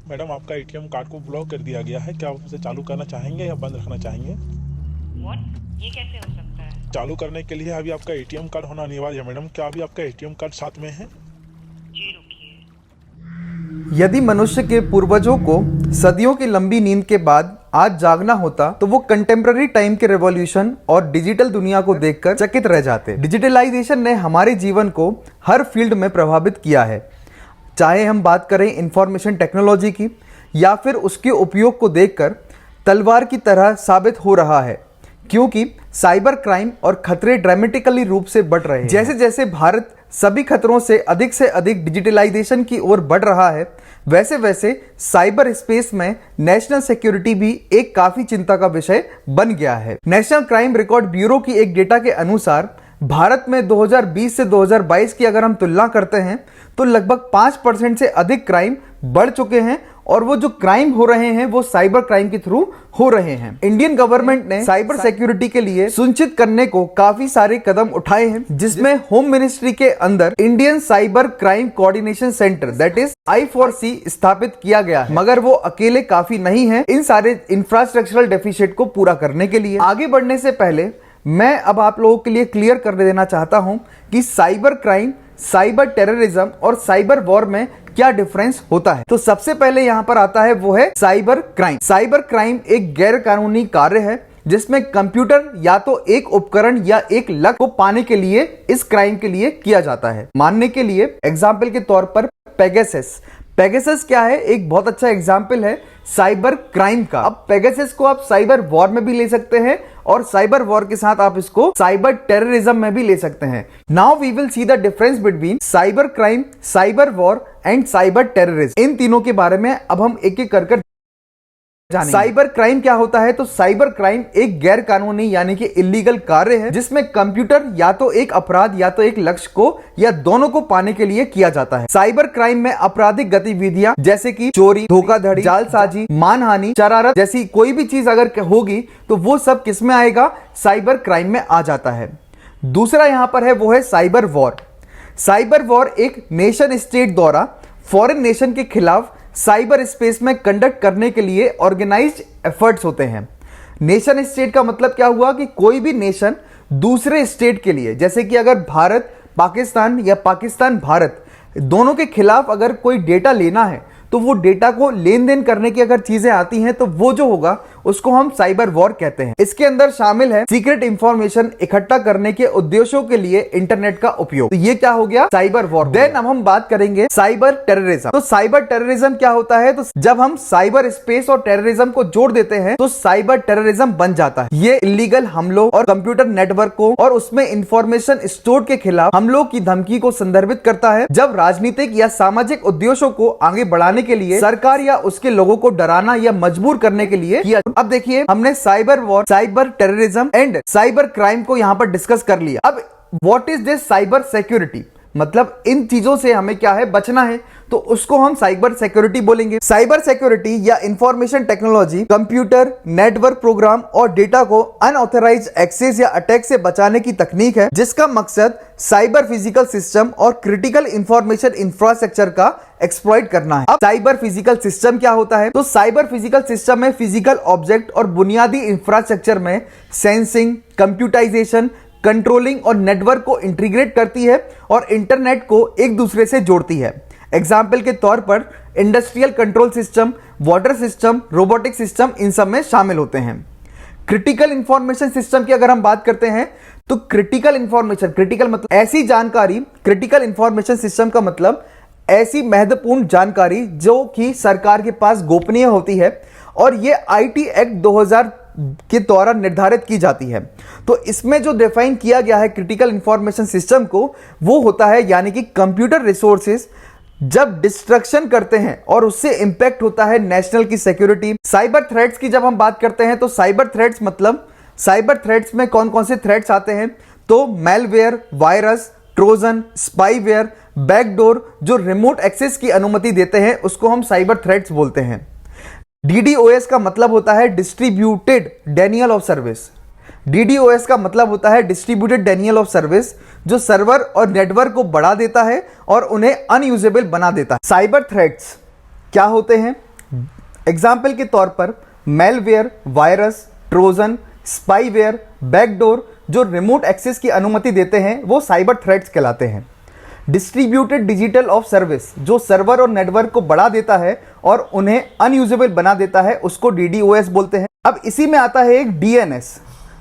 Madam, आपका ATM card को block कर दिया गया है। क्या आप उसे चालू करना चाहेंगे या बंद रखना चाहेंगे? व्हाट? ये कैसे हो सकता है? चालू करने के लिए अभी आपका एटीएम कार्ड होना अनिवार्य है मैडम। क्या अभी आपका एटीएम कार्ड साथ में है? जी रुकिए। यदि मनुष्य के पूर्वजों को सदियों की लंबी नींद के बाद आज जागना होता तो वो कंटेम्प्ररी टाइम के रेवोल्यूशन और डिजिटल दुनिया को देखकर चकित रह जाते। डिजिटलाइजेशन ने हमारे जीवन को हर फील्ड में प्रभावित किया है, चाहे हम बात करें इंफॉर्मेशन टेक्नोलॉजी की या फिर उसके उपयोग को देखकर तलवार की तरह साबित हो रहा है, क्योंकि साइबर क्राइम और खतरे ड्रामेटिकली रूप से बढ़ रहे हैं। जैसे जैसे भारत सभी खतरों से अधिक डिजिटलाइजेशन की ओर बढ़ रहा है, वैसे वैसे साइबर स्पेस में नेशनल सिक्योरिटी भी एक काफी चिंता का विषय बन गया है। नेशनल क्राइम रिकॉर्ड ब्यूरो की एक डेटा के अनुसार भारत में 2020 से 2022 की अगर हम तुलना करते हैं तो लगभग 5% से अधिक क्राइम बढ़ चुके हैं, और वो जो क्राइम हो रहे हैं वो साइबर क्राइम के थ्रू हो रहे हैं। इंडियन गवर्नमेंट ने साइबर सिक्योरिटी के लिए सुनिश्चित करने को काफी सारे कदम उठाए हैं, जिसमें होम मिनिस्ट्री के अंदर Indian cyber crime coordination centre that is I4C स्थापित किया गया है। मगर वो अकेले काफी नहीं है इन सारे इंफ्रास्ट्रक्चरल डेफिसिट को पूरा करने के लिए। आगे बढ़ने से पहले मैं अब आप लोगों के लिए क्लियर कर देना चाहता हूं कि साइबर क्राइम, साइबर टेररिज्म और साइबर वॉर में क्या डिफरेंस होता है। तो सबसे पहले यहां पर आता है वो है साइबर क्राइम। साइबर क्राइम एक गैर कानूनी कार्य है जिसमें कंप्यूटर या तो एक उपकरण या एक लक्ष्य को पाने के लिए इस क्राइम के लिए किया जाता है। मानने के लिए एग्जाम्पल के तौर पर पेगासस। पेगासस क्या है? एक बहुत अच्छा एग्जाम्पल है साइबर क्राइम का। अब पेगासस को आप साइबर वॉर में भी ले सकते हैं और साइबर वॉर के साथ आप इसको साइबर टेररिज्म में भी ले सकते हैं। Now we will see the difference between cyber crime, cyber war and cyber terrorism. इन तीनों के बारे में अब हम एक एक कर जानेंगे। साइबर क्राइम क्या होता है? तो साइबर क्राइम एक गैर कानूनी यानी कि इलीगल कार्य है जिसमें कंप्यूटर या तो एक अपराध या तो एक लक्ष्य को या दोनों को पाने के लिए किया जाता है। साइबर क्राइम में आपराधिक गतिविधियां जैसे कि चोरी, धोखाधड़ी, जालसाजी, मानहानि, शरारत जैसी कोई भी चीज अगर होगी तो वो सब किस में आएगा? साइबर क्राइम में आ जाता है। दूसरा यहां पर है वो है साइबर वॉर। साइबर वॉर एक नेशन स्टेट द्वारा फॉरेन नेशन के खिलाफ साइबर स्पेस में कंडक्ट करने के लिए ऑर्गेनाइज्ड एफर्ट्स होते हैं। नेशन स्टेट का मतलब क्या हुआ कि कोई भी नेशन दूसरे स्टेट के लिए, जैसे कि अगर भारत पाकिस्तान या पाकिस्तान भारत दोनों के खिलाफ अगर कोई डेटा लेना है तो वो डेटा को लेन देन करने की अगर चीजें आती हैं तो वो जो होगा उसको हम साइबर वॉर कहते हैं। इसके अंदर शामिल है सीक्रेट इंफॉर्मेशन इकट्ठा करने के उद्देश्यों के लिए इंटरनेट का उपयोग। तो ये क्या हो गया? Cyber war. देन अब हम बात करेंगे साइबर टेररिज्म। तो साइबर टेररिज्म क्या होता है? तो जब हम साइबर स्पेस और टेररिज्म को जोड़ देते हैं तो साइबर टेररिज्म बन जाता है। ये इलीगल हमलों और कंप्यूटर नेटवर्क को और उसमें इंफॉर्मेशन स्टोर के खिलाफ हमलों की धमकी को संदर्भित करता है, जब राजनीतिक या सामाजिक उद्देश्यों को आगे बढ़ाने के लिए सरकार या उसके लोगों को डराना या मजबूर करने के लिए किया। अब देखिए, हमने cyber war, cyber terrorism and cyber crime को यहां पर डिस्कस कर लिया। अब what is this cyber security? मतलब इन चीजों से हमें क्या है? बचना है, तो उसको हम साइबर सिक्योरिटी बोलेंगे। साइबर सिक्योरिटी या information technology computer, network program और डेटा को अनऑथराइज्ड एक्सेस या अटैक से बचाने की तकनीक है, जिसका मकसद साइबर फिजिकल सिस्टम और क्रिटिकल इंफॉर्मेशन इंफ्रास्ट्रक्चर का एक्सप्लॉइट करना है। अब साइबर फिजिकल सिस्टम क्या होता है? तो साइबर फिजिकल सिस्टम में फिजिकल ऑब्जेक्ट और बुनियादी इंफ्रास्ट्रक्चर में सेंसिंग, कंप्यूटाइजेशन, कंट्रोलिंग और नेटवर्क को इंटीग्रेट करती है और इंटरनेट को एक दूसरे से जोड़ती है। एग्जाम्पल के तौर पर industrial control system, water system, robotic system in सब में शामिल होते हैं। क्रिटिकल इंफॉर्मेशन सिस्टम की अगर हम बात करते हैं तो क्रिटिकल इंफॉर्मेशन, क्रिटिकल मतलब ऐसी जानकारी, क्रिटिकल इंफॉर्मेशन सिस्टम का मतलब ऐसी महत्वपूर्ण जानकारी जो कि सरकार के पास गोपनीय होती है और ये IT एक्ट 2000 के द्वारा निर्धारित की जाती है। तो इसमें जो डिफाइन किया गया है क्रिटिकल इंफॉर्मेशन सिस्टम को, वो होता है यानी कि कंप्यूटर रिसोर्सेज जब डिस्ट्रक्शन करते हैं और उससे इंपैक्ट होता है नेशनल की सिक्योरिटी। साइबर थ्रेट्स की जब हम बात करते हैं तो साइबर थ्रेट्स मतलब साइबर थ्रेट्स में कौन कौन से थ्रेट्स आते हैं? तो malware, virus, Trojan, spyware, backdoor जो रिमोट एक्सेस की अनुमति देते हैं उसको हम साइबर थ्रेट्स बोलते हैं। DDoS का मतलब होता है distributed Daniel of service. DDoS का मतलब होता है डिस्ट्रीब्यूटेड डेनियल ऑफ सर्विस, जो सर्वर और नेटवर्क को बढ़ा देता है और उन्हें अनयूजेबल बना देता है। साइबर थ्रेट्स क्या होते हैं? एग्जाम्पल के तौर पर malware, virus, Trojan, spyware, backdoor जो रिमोट एक्सेस की अनुमति देते हैं वो साइबर थ्रेट्स कहलाते हैं। डिस्ट्रीब्यूटेड डिजिटल ऑफ सर्विस जो सर्वर और नेटवर्क को बढ़ा देता है और उन्हें अनयूजेबल बना देता है उसको DDoS बोलते हैं। अब इसी में आता है एक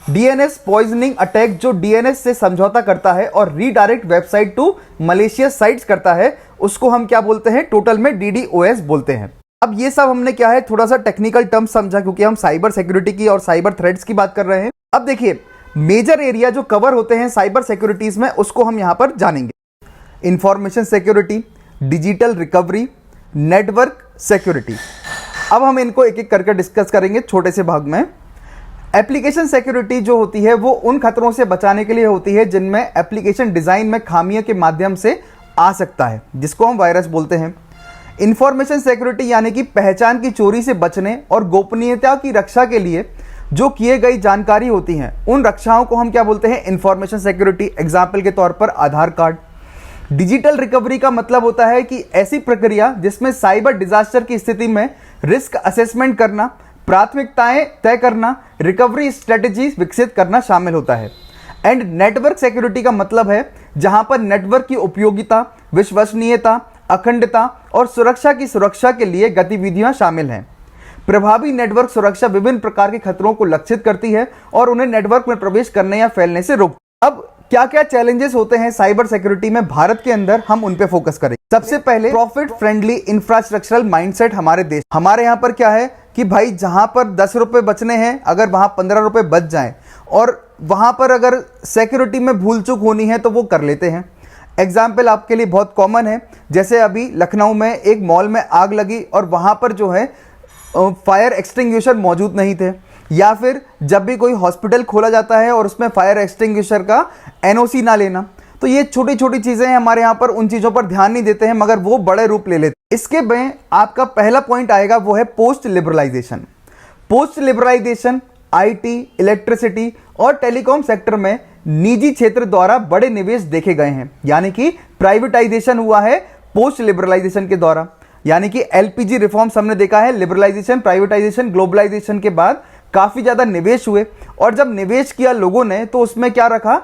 DNS पॉइजनिंग अटैक जो DNS से समझौता करता है और redirect website to malicious sites करता है, उसको हम क्या बोलते हैं, टोटल में DDoS बोलते हैं। अब ये सब हमने क्या है थोड़ा सा टेक्निकल टर्म समझा क्योंकि हम साइबर सिक्योरिटी की और साइबर थ्रेट्स की बात कर रहे हैं। अब देखिए मेजर एरिया जो कवर होते हैं साइबर सिक्योरिटीज में उसको हम यहां पर जानेंगे। Information security, digital recovery, network security. अब हम इनको एक एक करके डिस्कस करेंगे छोटे से भाग में। एप्लीकेशन सिक्योरिटी जो होती है वो उन खतरों से बचाने के लिए होती है जिनमें एप्लीकेशन डिजाइन में खामियों के माध्यम से आ सकता है, जिसको हम वायरस बोलते हैं। इंफॉर्मेशन सिक्योरिटी यानी कि पहचान की चोरी से बचने और गोपनीयता की रक्षा के लिए जो किए गई जानकारी होती हैं उन रक्षाओं को हम क्या बोलते हैं, इंफॉर्मेशन सिक्योरिटी। एग्जाम्पल के तौर पर आधार कार्ड। डिजिटल रिकवरी का मतलब होता है कि ऐसी प्रक्रिया जिसमें साइबर डिजास्टर की स्थिति में रिस्क असेसमेंट करना, प्राथमिकताएं तय करना, रिकवरी स्ट्रेटजी विकसित करना शामिल होता है। एंड नेटवर्क सिक्योरिटी का मतलब है जहां पर नेटवर्क की उपयोगिता, विश्वसनीयता, अखंडता और सुरक्षा के लिए गतिविधियां शामिल हैं। प्रभावी नेटवर्क सुरक्षा विभिन्न प्रकार के खतरों को लक्षित करती है और उन्हें नेटवर्क में प्रवेश करने या फैलने से रोकती है। अब क्या क्या चैलेंजेस होते हैं साइबर सिक्योरिटी में भारत के अंदर, हम उन पे फोकस करेंगे। सबसे पहले प्रॉफिट फ्रेंडली इंफ्रास्ट्रक्चरल माइंडसेट हमारे यहाँ पर क्या है कि भाई जहां पर 10 रुपए बचने हैं अगर वहां 15 रुपए बच जाएं और वहां पर अगर सिक्योरिटी में भूल चूक होनी है तो वो कर लेते हैं। एग्जाम्पल आपके लिए बहुत कॉमन है, जैसे अभी लखनऊ में एक मॉल में आग लगी और वहां पर जो है फायर एक्सटिंग्विशर मौजूद नहीं थे, या फिर जब भी कोई हॉस्पिटल खोला जाता है और उसमें फायर एक्सटिंग्विशर का NOC ना लेना। तो ये छोटी छोटी चीजें हैं, हमारे यहाँ पर उन चीजों पर ध्यान नहीं देते हैं मगर वो बड़े रूप ले लेते हैं। इसके में आपका पहला पॉइंट आएगा वो है post liberalisation. Post liberalisation IT, electricity और टेलीकॉम सेक्टर में निजी क्षेत्र द्वारा बड़े निवेश देखे गए हैं, यानी कि प्राइवेटाइजेशन हुआ है पोस्ट लिबरलाइजेशन के द्वारा। यानी कि LPG रिफॉर्म्स हमने देखा है, लिबरलाइजेशन, प्राइवेटाइजेशन, ग्लोबलाइजेशन के बाद काफी ज्यादा निवेश हुए और जब निवेश किया लोगों ने तो उसमें क्या रखा,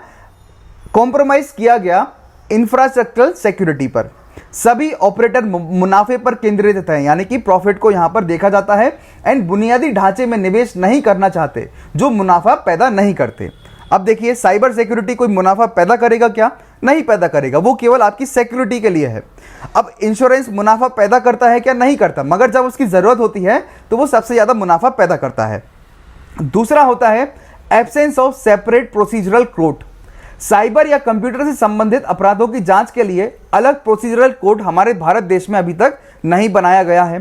कॉम्प्रोमाइज किया गया इंफ्रास्ट्रक्चरल सिक्योरिटी पर। सभी ऑपरेटर मुनाफे पर केंद्रित हैं, यानी कि प्रॉफिट को यहां पर देखा जाता है एंड बुनियादी ढांचे में निवेश नहीं करना चाहते जो मुनाफा पैदा नहीं करते। अब देखिए साइबर सिक्योरिटी कोई मुनाफा पैदा करेगा क्या? नहीं पैदा करेगा, वो केवल आपकी सिक्योरिटी के लिए है। अब इंश्योरेंस मुनाफा पैदा करता है क्या? नहीं करता, मगर जब उसकी जरूरत होती है तो वो सबसे ज्यादा मुनाफा पैदा करता है। दूसरा होता है absence of separate procedural code. Cyber या कंप्यूटर से संबंधित अपराधों की जांच के लिए अलग प्रोसीजरल कोड हमारे भारत देश में अभी तक नहीं बनाया गया है।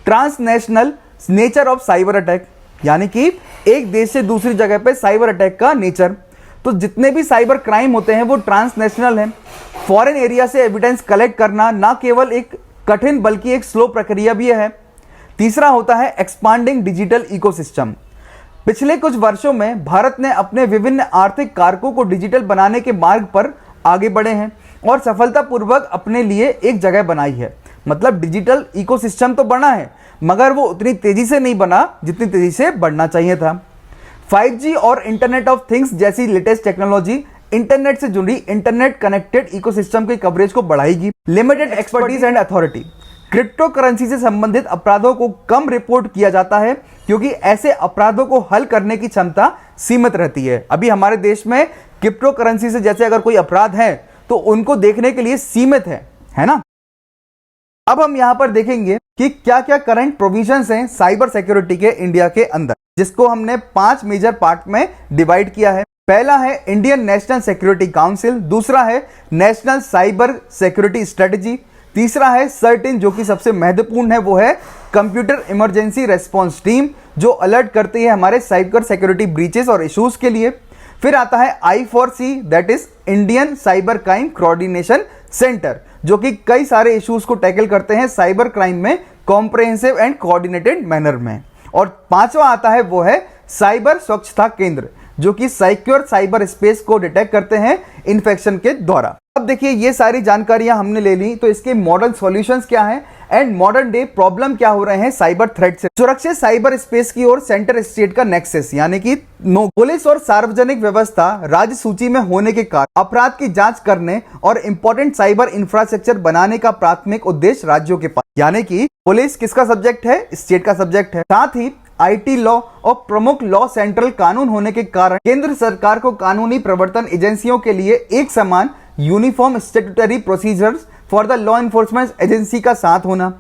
Transnational nature of cyber attack, यानी कि एक देश से दूसरी जगह पे साइबर अटैक का नेचर। तो जितने भी साइबर क्राइम होते हैं वो ट्रांसनेशनल हैं। फॉरेन एरिया से एविडेंस कलेक्ट करना ना केवल एक कठिन बल्कि एक स्लो प्रक्रिया भी है। तीसरा होता है एक्सपांडिंग डिजिटल इकोसिस्टम। पिछले कुछ वर्षों में भारत ने अपने विभिन्न आर्थिक कारकों को डिजिटल बनाने के मार्ग पर आगे बढ़े हैं और सफलतापूर्वक अपने लिए एक जगह बनाई है। मतलब डिजिटल इकोसिस्टम तो बना है मगर वो उतनी तेजी से नहीं बना जितनी तेजी से बढ़ना चाहिए था। 5G और इंटरनेट ऑफ थिंग्स जैसी लेटेस्ट टेक्नोलॉजी इंटरनेट से जुड़ी इंटरनेट कनेक्टेड इकोसिस्टम के कवरेज को बढ़ाएगी। Limited expertise and authority. Crypto currency से संबंधित अपराधों को कम रिपोर्ट किया जाता है क्योंकि ऐसे अपराधों को हल करने की क्षमता सीमित रहती है। अभी हमारे देश में क्रिप्टो करेंसी से जैसे अगर कोई अपराध है तो उनको देखने के लिए सीमित है ना। अब हम यहां पर देखेंगे कि क्या क्या करंट प्रोविजंस हैं साइबर सिक्योरिटी के इंडिया के अंदर, जिसको हमने 5 मेजर पार्ट में डिवाइड किया है। पहला है इंडियन नेशनल सिक्योरिटी काउंसिल, दूसरा है नेशनल साइबर सिक्योरिटी स्ट्रेटजी, तीसरा है सर्टिन जो कि सबसे महत्वपूर्ण है वो है कंप्यूटर इमरजेंसी रेस्पॉन्स टीम जो अलर्ट करती है हमारे साइबर सिक्योरिटी ब्रीचेस और इश्यूज के लिए। फिर आता है I4C that is Indian cyber crime coordination centre जो कि कई सारे इश्यूज को टैकल करते हैं साइबर क्राइम में कॉम्प्रिहेंसिव एंड कोऑर्डिनेटेड मैनर में। और पांचवा आता है वो है साइबर स्वच्छता केंद्र जो कि सिक्योर साइबर स्पेस को डिटेक्ट करते हैं इन्फेक्शन के द्वारा। अब देखिए ये सारी जानकारियां हमने ले ली, तो इसके मॉडर्न सॉल्यूशंस क्या हैं एंड मॉडर्न डे प्रॉब्लम क्या हो रहे हैं साइबर थ्रेट से। सुरक्षित साइबर स्पेस की ओर सेंटर स्टेट का नेक्सस यानी कि नो पुलिस और सार्वजनिक व्यवस्था राज्य सूची में होने के कारण अपराध की जांच करने और इंपॉर्टेंट साइबर इंफ्रास्ट्रक्चर बनाने का प्राथमिक उद्देश्य राज्यों के पास, यानी कि पुलिस किसका सब्जेक्ट है, स्टेट का सब्जेक्ट है। साथ ही आईटी लॉ और प्रमुख लॉ सेंट्रल कानून होने के कारण केंद्र सरकार को कानूनी प्रवर्तन एजेंसियों के लिए एक समान uniform statutory procedures for the law enforcement agency का साथ होना।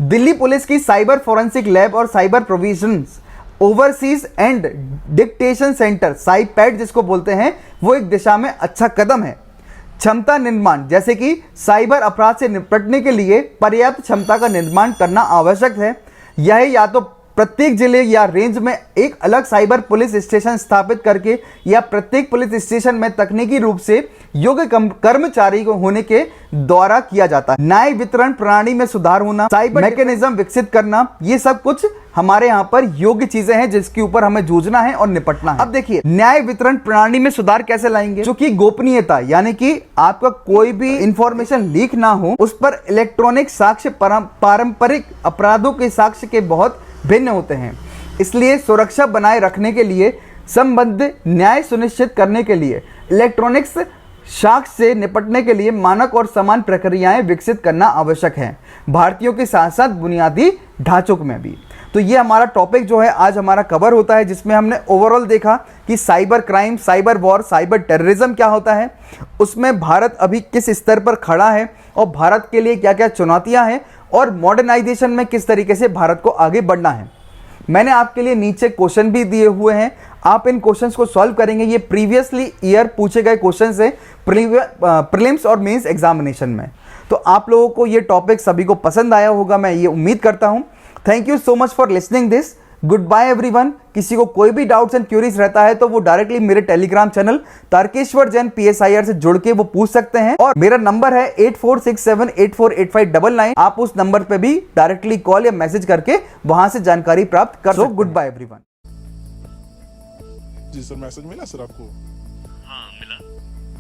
दिल्ली पुलिस की साइबर फोरेंसिक लैब और cyber provisions overseas and dictation centre CyPAD जिसको बोलते हैं, वो एक दिशा में अच्छा कदम है। क्षमता निर्माण, जैसे कि साइबर अपराध से निपटने के लिए पर्याप्त क्षमता का निर्माण करना आवश्यक है। यह या तो प्रत्येक जिले या रेंज में एक अलग साइबर पुलिस स्टेशन स्थापित करके या प्रत्येक पुलिस स्टेशन में तकनीकी रूप से योग्य कर्मचारी को होने के द्वारा किया जाता है। न्याय वितरण प्रणाली में सुधार होना, साइबर मैकेनिज्म विकसित करना, ये सब कुछ हमारे यहाँ पर योग्य चीजें हैं जिसके ऊपर हमें जूझना है और निपटना है। अब देखिए न्याय वितरण प्रणाली में सुधार कैसे लाएंगे, क्योंकि गोपनीयता यानी कि आपका कोई भी इंफॉर्मेशन लीक ना हो, उस पर इलेक्ट्रॉनिक साक्ष्य पारंपरिक अपराधों के साक्ष्य के बहुत भिन्न होते हैं। इसलिए सुरक्षा बनाए रखने के लिए संबद्ध न्याय सुनिश्चित करने के लिए इलेक्ट्रॉनिक्स साक्ष्य से निपटने के लिए मानक और समान प्रक्रियाएं विकसित करना आवश्यक है, भारतीयों के साथ साथ बुनियादी ढांचों में भी। तो ये हमारा टॉपिक जो है आज हमारा कवर होता है, जिसमें हमने ओवरऑल देखा कि cyber crime, cyber war, cyber terrorism क्या होता है, उसमें भारत अभी किस स्तर पर खड़ा है और भारत के लिए क्या क्या चुनौतियां हैं और मॉडर्नाइजेशन में किस तरीके से भारत को आगे बढ़ना है। मैंने आपके लिए नीचे क्वेश्चन भी दिए हुए हैं, आप इन क्वेश्चंस को सॉल्व करेंगे। ये प्रीवियसली ईयर पूछे गए क्वेश्चंस हैं प्रीलिम्स और मेंस एग्जामिनेशन में। तो आप लोगों को ये टॉपिक सभी को पसंद आया होगा, मैं ये उम्मीद करता हूं। Thank you so much for listening this. Goodbye everyone. किसी को कोई भी डाउट्स एंड क्यूरीज रहता है तो वो डायरेक्टली मेरे Telegram channel Tarkeshwar Jain PSIR से जुड़ के वो पूछ सकते हैं, और मेरा नंबर है 8467848599। आप उस नंबर पे भी डायरेक्टली कॉल या मैसेज करके वहां से जानकारी प्राप्त कर सकते हैं। Goodbye everyone. जी सर, मैसेज मिला सर आपको? हाँ मिला।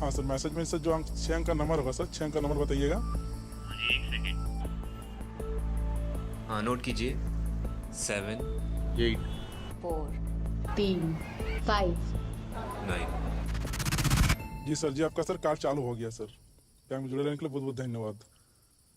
हाँ सर, मैसेज में सर जो 6 अंक का नंबर होगा सर, 6 अंक का नंबर बताइएगा। हाँ जी, एक सेकेंड। हाँ नोट कीजिए। 7 8 4 3 5 9। जी सर जी, आपका सर कार्ड चालू हो गया सर। बैंक में जुड़े रहने के लिए बहुत बहुत धन्यवाद।